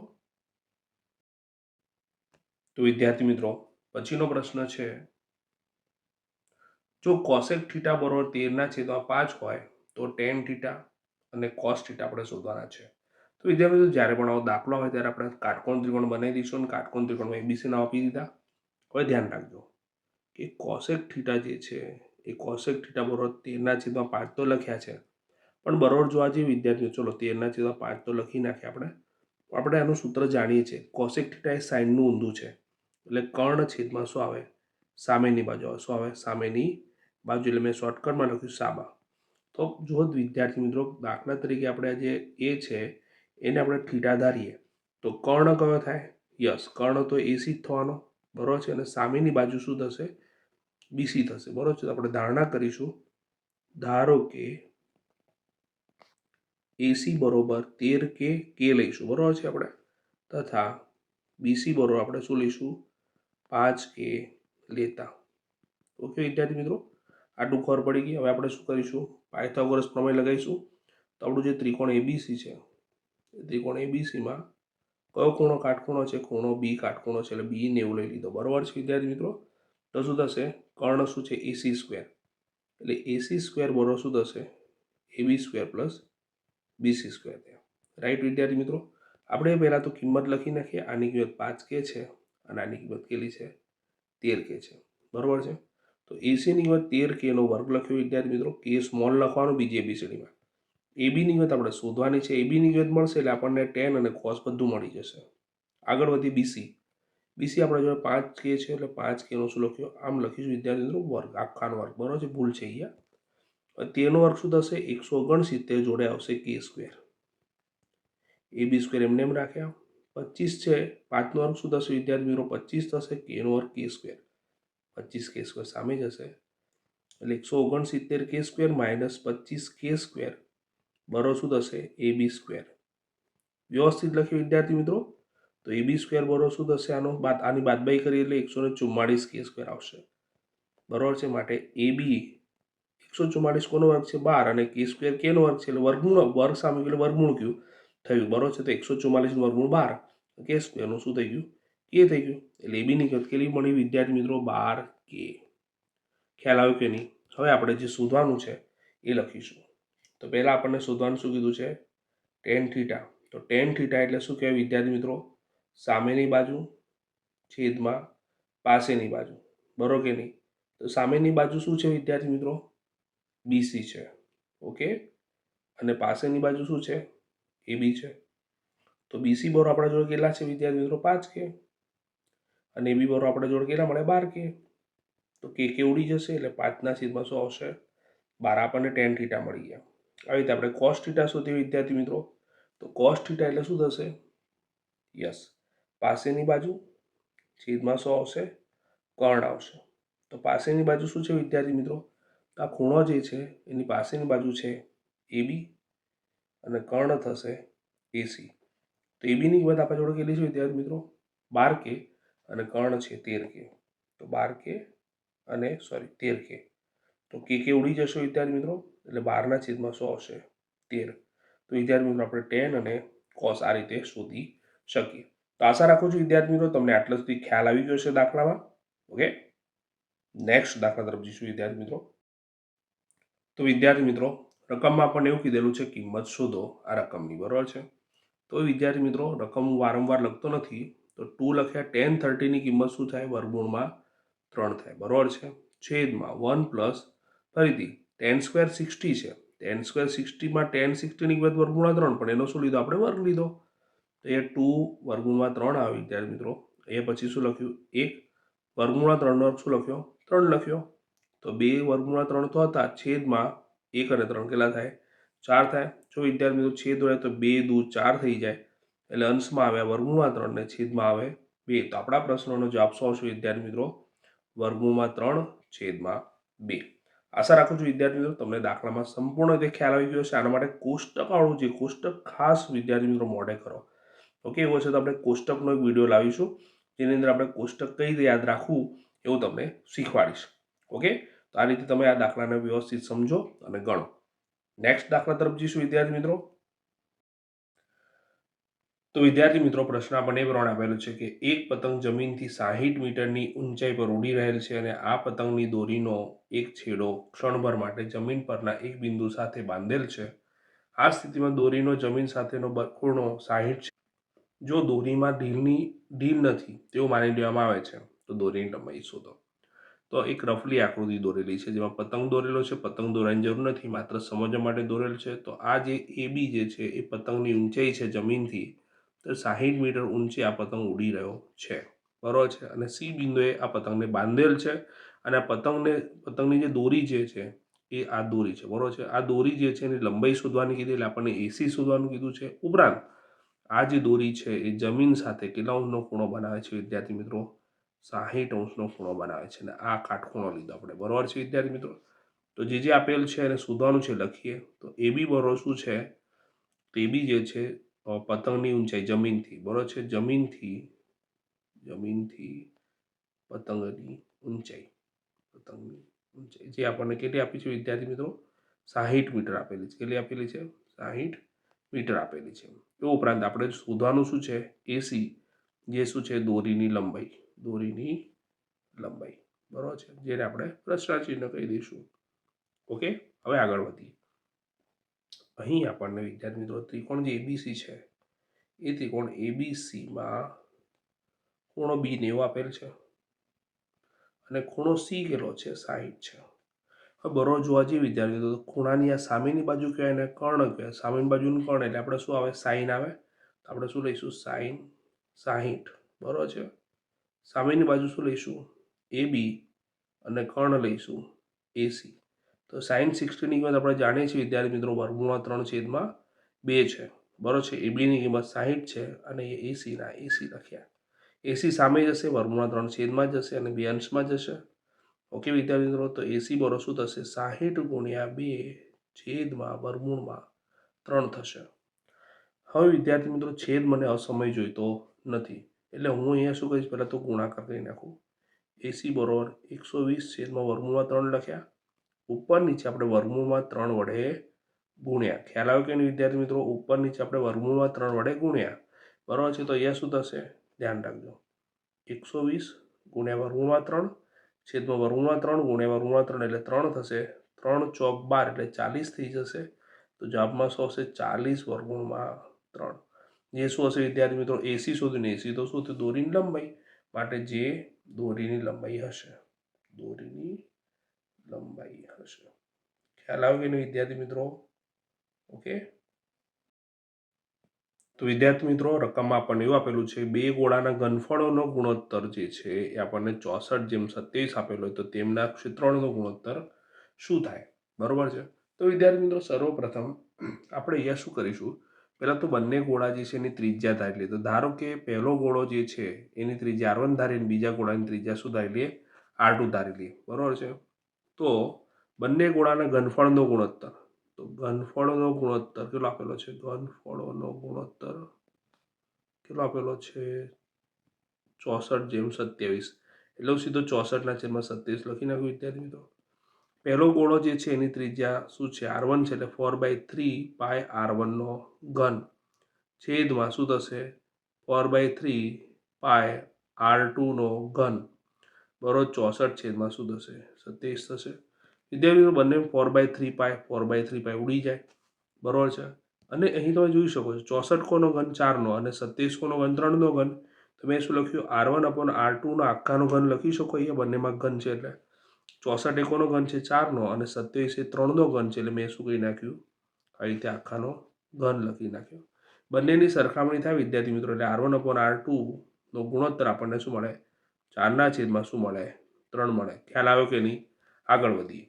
તો વિદ્યાર્થી મિત્રો પછીનો પ્રશ્ન છે, જો કોસેક થીટા બરોબર 13/5 હોય તો ટેન થીટા અને કોસ થીટા આપણે શોધવાના છે. તો વિદ્યાર્થી મિત્રો જ્યારે પણ આવો દાખલો હોય ત્યારે આપણે કાટકોણ ત્રિકોણ બનાવી દઈશું, અને કાટકોણ ત્રિકોણમાં ABC નામ આપી દીધા. હવે ધ્યાન રાખજો કે કોસેક થીટા જે છે એ કોસેક થીટા બરોબર 13/5 તો લખ્યા છે, પણ બરોબર જોવા જઈએ વિદ્યાર્થીઓ, ચલો 13/5 તો લખી નાખીએ આપણે આનું સૂત્ર જાણીએ છીએ. કોસેક થીટા એ સાઈનનું ઊંધું છે, એટલે કર્ણ છેદમાં શું આવે, સામેની બાજુ આવે. શું આવે, સામેની બાજુ, એટલે મેં શોર્ટકટમાં લખ્યું સામા. તો જો વિદ્યાર્થી મિત્રો દાખલા તરીકે આપણે જે એ છે એને આપણે થીટા ધારીએ તો કર્ણ કયો થાય, યસ, કર્ણ તો AC જ થવાનો, બરોબર છે, અને સામેની બાજુ શું થશે, BC થશે, બરોબર છે. તો આપણે ધારણા કરીશું, ધારો કે AC બરોબર 13 K લઈશું, બરોબર છે આપણે, તથા BC બરોબર આપણે શું લઈશું, 5 K લેતા. ઓકે વિદ્યાર્થી મિત્રો, આટલું ખબર પડી ગઈ. હવે આપણે શું કરીશું, પાયથાગોરસ પ્રમેય લગાવીશું. તો આપણું જે ત્રિકોણ ABC છે, ત્રિકોણ ABCમાં કયો ખૂણો કાટખૂણો છે, ખૂણો B કાટખૂણો છે, એટલે B 90 લઈ લીધો, બરોબર છે વિદ્યાર્થી મિત્રો. તો શું થશે, કર્ણ શું છે, AC², એટલે AC² બરોબર શું થશે, AB² + BC². રાઈટ વિદ્યાર્થી મિત્રો. આપણે પહેલાં તો કિંમત લખી નાખીએ. આની કિંમત 5K છે અને આની કિંમત કેટલી છે, 13K છે, બરોબર છે. તો AC ની કિંમત 13K નો વર્ગ લખ્યો વિદ્યાર્થી મિત્રો. K સ્મોલ લખવાનું બીજી ABCDમાં. AB ની કિંમત આપણે શોધવાની છે. AB ની કિંમત મળશે એટલે આપણને tan અને cos બધું મળી જશે. આગળ વધી BC. BC આપણે જોડે 5K છે એટલે 5K નો શું લખ્યો, આમ લખીશું વિદ્યાર્થી મિત્રો, વર્ગ, આખાનો વર્ગ, બરોબર છે, ભૂલ છે અહીંયા. તેનો વર્ગ શું થશે, 169 જોડે આવશે K². AB² એમને એમ રાખ્યા. 25 છે, 5 નો વર્ગ શું થશે વિદ્યાર્થી મિત્રો, 25 થશે, K નો વર્ગ K², 25K² સામે જશે. એટલે 169 માઇનસ 25 બરો શું થશે AB સ્ક્વેર. વ્યવસ્થિત લખ્યું વિદ્યાર્થી મિત્રો. તો AB સ્ક્વેર બરો શું થશે આની બાદબાકી કરીએ એટલે 144 આવશે. બરોબર છે. માટે AB 144 કોનો વર્ગ છે 12 અને k સ્ક્વેર કેનો વર્ગ છે એટલે વર્ગ સામે એટલે વર્ગમૂળ કયું થયું. બરોબર છે. તો 144 નું વર્ગમૂળ 12 k સ્ક્વેરનું શું થઈ ગયું k થઈ ગયું. એટલે AB ની કિંમત કેટલી મળી વિદ્યાર્થી મિત્રો 12k. ખ્યાલ આવ્યો કે નહીં? હવે આપણે જે શોધવાનું છે એ લખીશું. તો પહેલા આપણને શોધવાનું શું કીધું છે tan થીટા. તો tan થીટા એટલે શું કહેવાય વિદ્યાર્થી મિત્રો સામેની બાજુ છેદમાં પાસેની બાજુ. બરોબર કે નહીં? તો સામેની બાજુ શું છે વિદ્યાર્થી મિત્રો BC છે. ઓકે. અને પાસેની બાજુ શું છે AB છે. તો BC બરો આપણા જોડે કેટલા છે વિદ્યાર્થી મિત્રો 5k અને AB બરો આપણા જોડે કેટલા મળે 12k. તો કે ઉડી જશે એટલે 5 છેદમાં શું આવશે 12. આપણને tan થીટા મળી ગયા. આવી રીતે આપણે cos થીટા શોધીએ વિદ્યાર્થી મિત્રો. તો cos થીટા એટલે શું થશે યસ પાસેની બાજુ છેદમાં શું આવશે કર્ણ આવશે. તો પાસેની બાજુ શું છે વિદ્યાર્થી મિત્રો આ ખૂણો જે છે એની પાસેની બાજુ છે AB અને કર્ણ થશે AC. તો AB ની કિંમત આપણા જોડે કેટલી છે વિદ્યાર્થી મિત્રો 12k અને કર્ણ છે 13k. તો 12k અને 13k. તો કે ઉડી જશે વિદ્યાર્થી મિત્રો એટલે 12 છેદમાં શું આવશે 13. તો વિદ્યાર્થી મિત્રો આપણે tan અને cos આ રીતે શોધી શકીએ. તો આશા રાખું છું વિદ્યાર્થી મિત્રો તમને આટલા સુધી ખ્યાલ આવી ગયો છે દાખલામાં. ઓકે. નેક્સ્ટ દાખલા તરફ જઈશું વિદ્યાર્થી મિત્રો. તો વિદ્યાર્થી મિત્રો રકમમાં આપણને એવું કીધેલું છે કિંમત શોધો આ રકમની. બરોબર છે. તો વિદ્યાર્થી મિત્રો રકમ હું વારંવાર લખતો નથી. તો 2 લખ્યા tan 30 ની કિંમત શું થાય વર્ગમૂળમાં 3 થાય. બરોબર છે. છેદમાં 1 પ્લસ ફરીથી tan સ્ક્વેર 60 છે. tan સ્ક્વેર 60 માં tan 60 ની કિંમત વર્ગમૂળમાં 3 પણ એનો શું લીધો આપણે વર્ગ લીધો. તો એ 2 વર્ગમૂળમાં 3 આવે વિદ્યાર્થી મિત્રો. એ પછી શું લખ્યું 1 વર્ગમૂળમાં 3 નો શું લખ્યો 3 લખ્યો. તો 2 વર્ગમૂળમાં 3 તો હતા છેદમાં 1 અને 3 કેટલા થાય 4 થાય. જો વિદ્યાર્થી મિત્રો છેદ હોય તો 2 દૂ 4 થઈ જાય એટલે અંશમાં આવે વર્ગમૂળમાં 3 ને છેદમાં આવે 2. તો આપણા પ્રશ્નનો જવાબ શું આવશે વિદ્યાર્થી મિત્રો વર્ગમૂળમાં 3 છેદમાં 2. આશા રાખું છું વિદ્યાર્થી મિત્રો તમને દાખલામાં સંપૂર્ણ રીતે ખ્યાલ આવી ગયો છે. આના માટે કોષ્ટકવાળું જે કોષ્ટક ખાસ વિદ્યાર્થી મિત્રો મોઢે કરો. ઓકે. એવું હશે તો આપણે કોષ્ટકનો એક વિડીયો લાવીશું જેની અંદર આપણે કોષ્ટક કઈ રીતે યાદ રાખવું એવું તમને શીખવાડીશ. ઓકે. તો આ રીતે તમે આ દાખલાને વ્યવસ્થિત સમજો અને ગણો. નેક્સ્ટ દાખલા તરફ જઈશું વિદ્યાર્થી મિત્રો. તો વિદ્યાર્થી મિત્રો પ્રશ્ન આપણને એ પ્રમાણે આપેલો છે કે એક પતંગ જમીનથી 60 મીટરની ઊંચાઈ પર ઉડી રહેલ છે અને આ પતંગની દોરીનો એક છેડો ક્ષણભર માટે જમીન પરના એક બિંદુ સાથે બાંધેલ છે. આ સ્થિતિમાં દોરીનો જમીન સાથેનો ખૂણો 60 છે. જો દોરીમાં ઢીલ નથી તેવું માની લેવામાં આવે છે તો દોરીની લંબાઈ શોધો. તો એક રફલી આકૃતિ દોરેલી છે જેમાં પતંગ દોરેલો છે. પતંગ દોરવાની જરૂર નથી માત્ર સમજવા માટે દોરેલ છે. તો આ જે AB જે છે એ પતંગની ઊંચાઈ છે જમીનથી તો 60 મીટર ઊંચે આ પતંગ ઉડી રહ્યો છે. બરોબર છે. અને C બિંદુએ આ પતંગને બાંધેલ છે અને આ પતંગની જે દોરી જે છે એ આ દોરી છે. બરોબર છે. આ દોરી જે છે એની લંબાઈ શોધવાની કીધી એટલે આપણને AC શોધવાનું કીધું છે. ઉપરાંત આ જે દોરી છે એ જમીન સાથે કેટલા અંશનો ખૂણો બનાવે છે વિદ્યાર્થી મિત્રો 60 અંશનો ખૂણો બનાવે છે. અને આ કાટખૂણો લીધો આપણે. બરોબર છે વિદ્યાર્થી મિત્રો. તો જે આપેલ છે એને શોધવાનું છે લખીએ. તો AB બરોબર શું છે તો AB જે છે પતંગની ઊંચાઈ જમીનથી. બરોબર છે. જમીનથી પતંગની ઊંચાઈ જે આપણને કેટલી આપી છે વિદ્યાર્થી મિત્રો 60 મીટર આપેલી છે. કેટલી આપેલી છે 60 મીટર આપેલી છે. એ ઉપરાંત આપણે શોધવાનું શું છે AC જે શું છે દોરીની લંબાઈ. બરોબર છે. જેને આપણે પ્રશ્નાચિહ્ન કહી દઈશું. ઓકે. હવે આગળ વધીએ. અહીં આપણને વિદ્યાર્થી મિત્રો ત્રિકોણ જે ABC છે એ ત્રિકોણ ABCમાં ખૂણો B 90 આપેલ છે અને ખૂણો C કેટલો છે 60 છે. હવે બરોબર જોવા જઈએ વિદ્યાર્થી તો ખૂણાની આ સામેની બાજુ કહેવાય ને કર્ણ કહેવાય. સામેની બાજુનું કર્ણ એટલે આપણે શું આવે સાઈન આવે. તો આપણે શું લઈશું સાઈન 60. બરોબર છે. સામેની બાજુ શું લઈશું AB અને કર્ણ લઈશું AC. તો સાઈન 60 ની કિંમત આપણે જાણીએ છીએ વિદ્યાર્થી મિત્રો વર્ગમૂળમાં 3 છેદમાં 2 છે. બરોબર છે. AB ની કિંમત 60 છે અને એ AC લખ્યા. AC સામે જશે વર્ગમૂળમાં 3 છેદમાં જશે અને 2 અંશમાં જશે. ઓકે વિદ્યાર્થી મિત્રો, તો એસી બરો શું થશે? 60 ગુણ્યા 2 છેદમાં વર્ગમૂળમાં 3 થશે. હવે વિદ્યાર્થી મિત્રો છેદ મને અસમય જોઈતો નથી, એટલે હું અહીંયા શું કહીશ, પહેલાં તો ગુણાકાર કરી નાખું. એસી બરોબર 120 છેદમાં વર્ગમૂળમાં 3 લખ્યા. ઉપર નીચે આપણે વર્ગમૂળમાં 3 વડે ગુણ્યા. ખ્યાલ આવ્યો કે નહીં વિદ્યાર્થી મિત્રો? ઉપર નીચે આપણે વર્ગમૂળમાં 3 વડે ગુણ્યા, બરાબર છે. તો અહીંયા શું થશે? ધ્યાન રાખજો, 120 ગુણ્યા વર્ગમૂળમાં 3 છેદમાં વર્ગમૂળમાં 3 ગુણ્યા વર્ગમૂળમાં 3 એટલે 3 થશે. 3 ચોક 12 એટલે 40 થઈ જશે. તો જવાબમાં શું આવશે? 40 વર્ગમૂળમાં 3. જે શું હશે વિદ્યાર્થી મિત્રો? એસી શોધ્યું ને, એસી તો શું થયું? દોરીની લંબાઈ, માટે જે દોરીની લંબાઈ હશે, દોરીની લંબાઈ હશે. ખ્યાલ આવે કે નહીં વિદ્યાર્થી મિત્રો? ઓકે, તો વિદ્યાર્થી મિત્રો રકમમાં આપણને એવું આપેલું છે, બે ગોળાના ઘનફળોનો ગુણોત્તર જે છે એ આપણને 64:27 આપેલો હોય, તો તેમના ક્ષેત્રફળનો ગુણોત્તર શું થાય? બરોબર છે. તો વિદ્યાર્થી મિત્રો સર્વપ્રથમ આપણે અહીંયા શું કરીશું, પહેલાં તો બંને ગોળા જે છે એની ત્રિજ્યા ધારી લઈએ. તો ધારો કે પહેલો ગોળો જે છે એની ત્રિજ્યા R1 ધારી અને બીજા ગોળાની ત્રિજ્યા શું ધારી લઈએ? R2 ધારી લઈએ. બરોબર છે. તો બંને ગોળાના ઘનફળનો ગુણોત્તર, તો ઘનફળનો ગુણોત્તર કેટલો આપેલો છે? ઘનફળોનો ગુણોત્તર કેટલો આપેલો છે? 64:27. એટલે સીધો 64/27 લખી નાખ્યું વિદ્યાર્થી મિત્રો. પહેલો ગોળો જે છે એની ત્રિજ્યા શું છે? R1 છે, એટલે 4/3 પાય R1 નો ઘન છેદમાં શું થશે? 4/3 પાય R2 નો ઘન, બરોબર. 64 છેદમાં શું થશે? 27 થશે. વિદ્યાર્થી મિત્રો બંને 4/3 પાય 4/3 પાય ઉડી જાય, બરોબર છે. અને અહીં તમે જોઈ શકો છો 64 કોનો ઘન? 4 નો, અને 27 કોનો ઘન? 3 નો ઘન. તો મેં શું લખ્યું? R1/R2 નો આખાનો ઘન લખી શકો, અહીંયા બંનેમાં ઘન છે એટલે 64 કોનો ઘન છે? 4 નો, અને 27 એ 3 નો ઘન છે, એટલે મેં શું કહી નાખ્યું? આ રીતે આખાનો ઘન લખી નાખ્યો. બંનેની સરખામણી થાય વિદ્યાર્થી મિત્રો, એટલે R1/R2 નો ગુણોત્તર આપણને શું મળે? 4 ના છેદમાં શું મળે? 3 મળે. ખ્યાલ આવ્યો કે નહીં? આગળ વધીએ.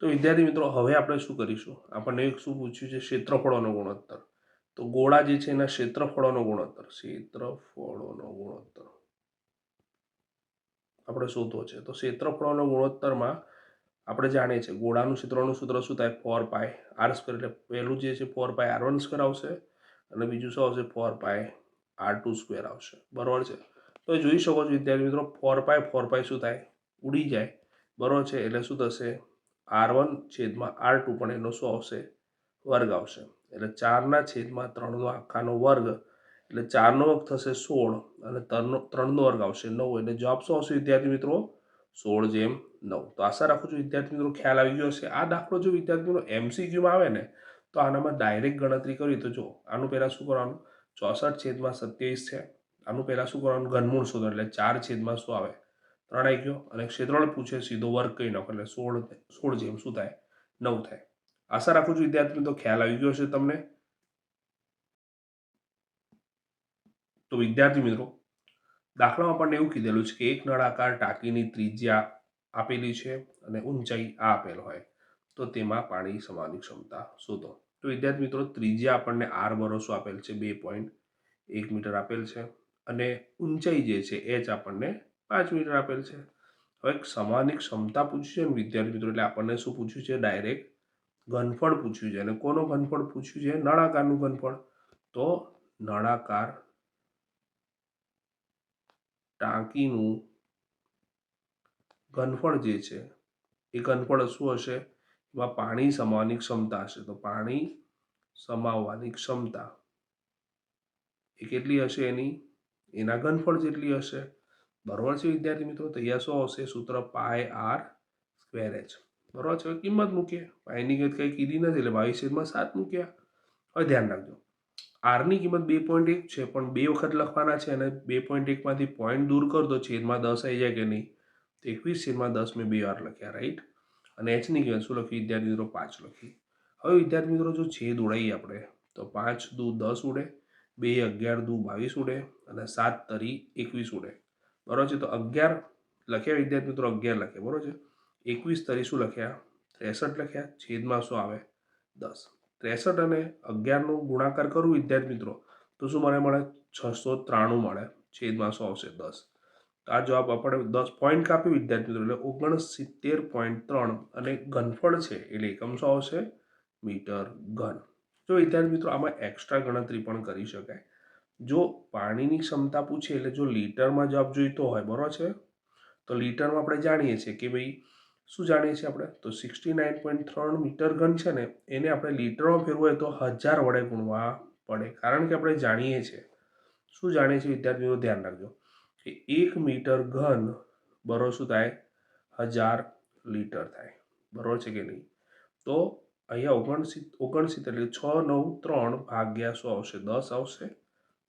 તો વિદ્યાર્થી મિત્રો હવે આપણે શું કરીશું, આપણને શું પૂછ્યું છે? ક્ષેત્રફળોનો ગુણોત્તર. તો ગોળા જે છે એના ક્ષેત્રફળોનો ગુણોત્તર, ક્ષેત્રફળોનો ગુણોત્તર આપણે શોધવો છે. તો ક્ષેત્રફળોનો ગુણોત્તરમાં આપણે જાણીએ છીએ ગોળાનું ક્ષેત્રફળનું સૂત્ર શું થાય? 4πr². એટલે પહેલું જે છે 4πr1² આવશે, અને બીજું શું આવશે? 4πr2² આવશે, બરોબર છે. તો જોઈ શકો છો વિદ્યાર્થી મિત્રો 4π શું થાય? ઉડી જાય, બરોબર છે. એટલે શું થશે? R1/R2, પણ એનો શું આવશે? વર્ગ આવશે. એટલે 4/3 નો આખાનો વર્ગ, એટલે 4 નો વર્ગ થશે 16, અને 3 નો વર્ગ આવશે 9. એટલે જવાબ શું આવશે વિદ્યાર્થી મિત્રો? 16/9. તો આશા રાખું છું વિદ્યાર્થી મિત્રો ખ્યાલ આવી ગયો હશે. આ દાખલો જો વિદ્યાર્થી મિત્રો MCQમાં આવે ને, તો આનામાં ડાયરેક્ટ ગણતરી કરી તો જો આનું પહેલાં શું કરવાનું? 64/27 છે. આનું પહેલાં શું કરવાનું? ઘનમૂળ શોધો, એટલે 4 છેદમાં શું આવે? 3 આવી ગયો. અને ક્ષેત્રફળ પૂછે, સીધો વર્ગ કહી નાખો, એટલે 16 શું થાય? 9 થાય. આશા રાખું છું વિદ્યાર્થી મિત્રો ખ્યાલ આવી ગયો હશે તમને. તો વિદ્યાર્થી મિત્રો દાખલામાં આપણને એવું કીધેલું છે કે એક નળાકાર ટાંકીની ત્રિજ્યા આપેલી છે અને ઊંચાઈ આ આપેલ હોય, તો તેમાં પાણી સમાવવાની ક્ષમતા શોધો. તો વિદ્યાર્થી મિત્રો ત્રિજ્યા આપણને R બરોસો આપેલ છે, 2.1 મીટર આપેલ છે, અને ઊંચાઈ જે છે h આપણને 5 મીટર આપેલ છે. હવે સમાવવાની ક્ષમતા પૂછ્યું છે ને વિદ્યાર્થી મિત્રો, એટલે આપણને શું પૂછ્યું છે? ડાયરેક્ટ ઘનફળ પૂછ્યું છે. અને કોનો ઘનફળ પૂછ્યું છે? નળાકારનું ઘનફળ. તો નળાકાર ટાંકીનું ઘનફળ જે છે એ ઘનફળ શું હશે? એમાં પાણી સમાવવાની ક્ષમતા હશે. તો પાણી સમાવવાની ક્ષમતા એ કેટલી હશે? એના ઘનફળ જેટલી હશે, બરોબર છે વિદ્યાર્થી મિત્રો. તો અહીંયા શું આવશે? સૂત્ર πr²h, બરોબર છે. કિંમત મૂકીએ, પાઈની કિંમત કંઈ કીધી નથી, એટલે 22/7 મૂક્યા. હવે ધ્યાન રાખજો, આરની કિંમત 2.1 છે, પણ 2 વખત લખવાના છે, અને 2.1 માંથી પોઈન્ટ દૂર કર દો, છેદમાં 10 આવી જાય કે નહીં? તો 21/10 મેં 2 વાર લખ્યા, રાઈટ. અને એચની કિંમત શું લખી વિદ્યાર્થી મિત્રો? 5 લખી. હવે વિદ્યાર્થી મિત્રો જો છેદ ઉડાઈએ આપણે, તો 5 દુ 10 ઉડે, 2 11 દુ 22 ઉડે, અને 7 તરી 21 ઉડે, બરોબર છે. તો 11 લખ્યા વિદ્યાર્થી મિત્રો, 11 લખ્યા, બરોબર છે. 21 તરી શું લખ્યા? 63 લખ્યા. છેદમાં શું આવે? 10. 63 અને 11 નો ગુણાકાર કરું વિદ્યાર્થી મિત્રો, તો શું મને મળે? 693 મળે. છેદમાં શું આવશે? 10. તો આ જવાબ આપણે 10 પોઈન્ટ કાપ્યું વિદ્યાર્થી મિત્રો, એટલે 69.3 અને ઘનફળ છે એટલે એકમ શું આવશે? મીટર ઘન. જો વિદ્યાર્થી મિત્રો આમાં એક્સ્ટ્રા ગણતરી પણ કરી શકાય. જો પાણીની ક્ષમતા પૂછે એટલે જો લીટરમાં જવાબ જોઈતો હોય, બરોબર છે, તો લીટરમાં આપણે જાણીએ છીએ કે ભાઈ શું જાણીએ છીએ આપણે, તો 69.3 મીટર ઘન છે ને, એને આપણે લીટરમાં ફેરવું હોય તો 1000 વડે ગુણવા પડે. કારણ કે આપણે જાણીએ છીએ, શું જાણીએ છીએ વિદ્યાર્થી મિત્રો, ધ્યાન રાખજો કે 1 મીટર ઘન બરોબર શું થાય? 1000 લીટર થાય. બરોબર છે કે નહીં? તો અહીંયા 69 એટલે 693 ભાગ્યા શું આવશે? 10 આવશે,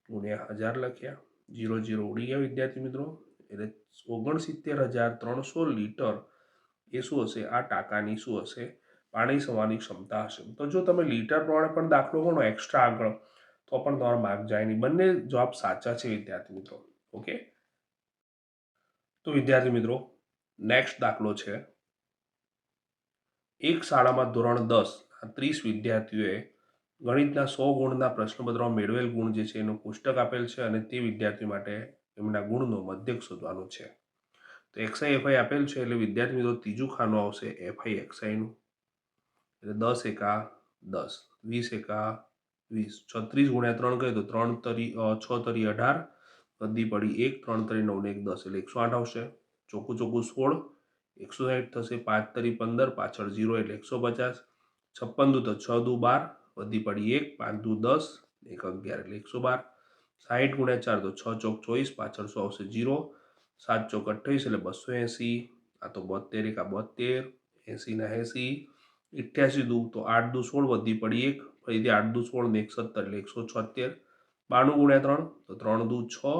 ગુણ્યા 1000 લખ્યા, 0 0 ઉડી ગયા વિદ્યાર્થી મિત્રો. એટલે 69,300 લીટર એ શું હશે? આ ટાંકાની શું હશે? પાણી સમાવાની ક્ષમતા હશે. તો જો તમે લીટર પ્રમાણે પણ દાખલો ગણો એક્સ્ટ્રા આગળ, તો પણ તમારો માર્ક જાય નહીં. બંને જવાબ સાચા છે વિદ્યાર્થી મિત્રો. ઓકે, તો વિદ્યાર્થી મિત્રો નેક્સ્ટ દાખલો છે. એક શાળામાં ધોરણ 10 30 વિદ્યાર્થીઓએ ગણિતના 100 ગુણના પ્રશ્નપત્રમાં મેળવેલ ગુણ જે છે એનું કોષ્ટક આપેલ છે અને તે વિદ્યાર્થી માટે એમના ગુણનો મધ્યક શોધવાનું છે. તો એક્સઆઈ એફઆઈ આપેલ છે એટલે વિદ્યાર્થી મિત્રો ત્રીજું ખાનું આવશે એફઆઈ એક્સઆઈનું. એટલે 10 એકા 10, 20 એકા 20, 36 ગુણ્યા 3 કહે તો 3 તરી 6 તરી 18, વધી પડી 1, 3 તરી 9 ને 1 10 એટલે 108 આવશે. ચોખ્ખું ચોખ્ખું 16, 160 થશે, 5 તરી 15, પાછળ 0 એટલે 150, 56 દુ તો 6 દુ 12, વધી પડી 1, 5 દુ 10, 1 11 એટલે 112, 60 ગુણ્યા 4 તો 6 ચોક 24, પાછળ શું આવશે? 0, 7 ચોક 28 એટલે 280, આ તો 72 એકા 72, 80 ના 80, 88 દુ તો 8 દુ 16, વધી પડી 1, ફરીથી 8 દુ 16 ને 1 17 એટલે 176, 92 ગુણ્યા 3 તો 3 દુ 6,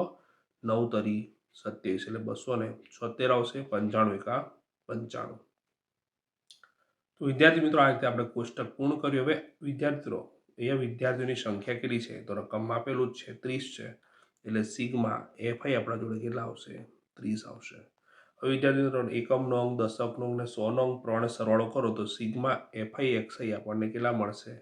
9 તરી 27 એટલે 276 આવશે, 95 એકા 95. તો વિદ્યાર્થી મિત્રો આ રીતે આપણે કોષ્ટક પૂર્ણ કર્યું. હવે વિદ્યાર્થીઓ અહીંયા વિદ્યાર્થીઓની સંખ્યા કેટલી છે? તો રકમ આપેલું જ છે 30 છે, એટલે સિગ્મા એફઆઈ આપણા જોડે કેટલા આવશે? 30 આવશે. હવે વિદ્યાર્થી મિત્રો એકમ નંગ, દશક નંગ ને 100 નંગ પ્રમાણે સરવાળો કરો તો સિગ્મા એફઆઈ એક્સઆઈ આપણને કેટલા મળશે?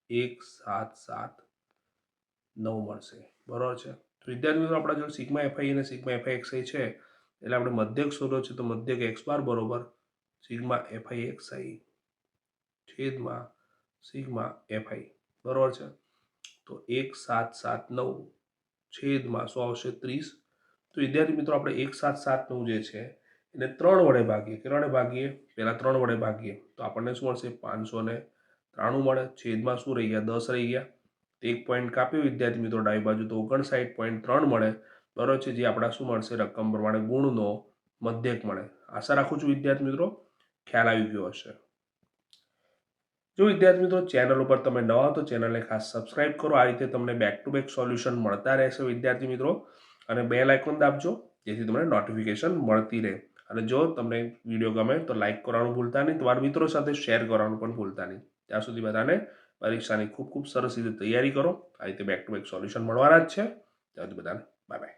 1779 મળશે. બરોબર છે. તો વિદ્યાર્થી મિત્રો આપણા જોડે સિગ્મા એફઆઈ અને સિગ્મા એફઆઈ એક્સઆઈ છે એટલે આપણે મધ્યક શોધો છે, તો મધ્યક એક્સ બાર બરોબર સિગ્મા એફઆઈ એક્સઆઈ છેદમાં સિગ્મા એફઆઈ. બરોબર છે. તો 1779 છેદમાં શું આવશે? 30. તો વિદ્યાર્થી મિત્રો આપણે 1779 જે છે એને 3 વડે ભાગીએ. કેટલા વડે ભાગીએ? પહેલા 3 વડે ભાગીએ તો આપણને શું મળશે? 593 મળે. છેદમાં શું રહી ગયા? 10 રહી ગયા. 1 પોઈન્ટ કાપ્યો વિદ્યાર્થી મિત્રો ડાબી બાજુ તો 59.3 મળે. બરોબર છે, જે આપણા શું મળશે? રકમ પ્રમાણે ગુણનો મધ્યક મળે. આશા રાખું છું વિદ્યાર્થી મિત્રો ખ્યાલ આવી ગયો હશે. જો વિદ્યાર્થી મિત્રો ચેનલ ઉપર તમે નવા તો ચેનલને ખાસ સબસ્ક્રાઇબ કરો. આ રીતે તમને બેક ટુ બેક સોલ્યુશન મળતા રહેશે વિદ્યાર્થી મિત્રો. અને બેલ આઇકોન દાબજો જેથી તમને નોટિફિકેશન મળતી રહે. અને જો તમને વિડીયો ગમે તો લાઇક કરવાનું ભૂલતા નહીં, તમારા મિત્રો સાથે શેર કરવાનું પણ ભૂલતા નહીં. ત્યાં સુધી બધાને પરીક્ષાની ખૂબ ખૂબ સરસ રીતે તૈયારી કરો. આ રીતે બેક ટુ બેક સોલ્યુશન મળવાના જ છે. ત્યાં સુધી બધાને બાય બાય.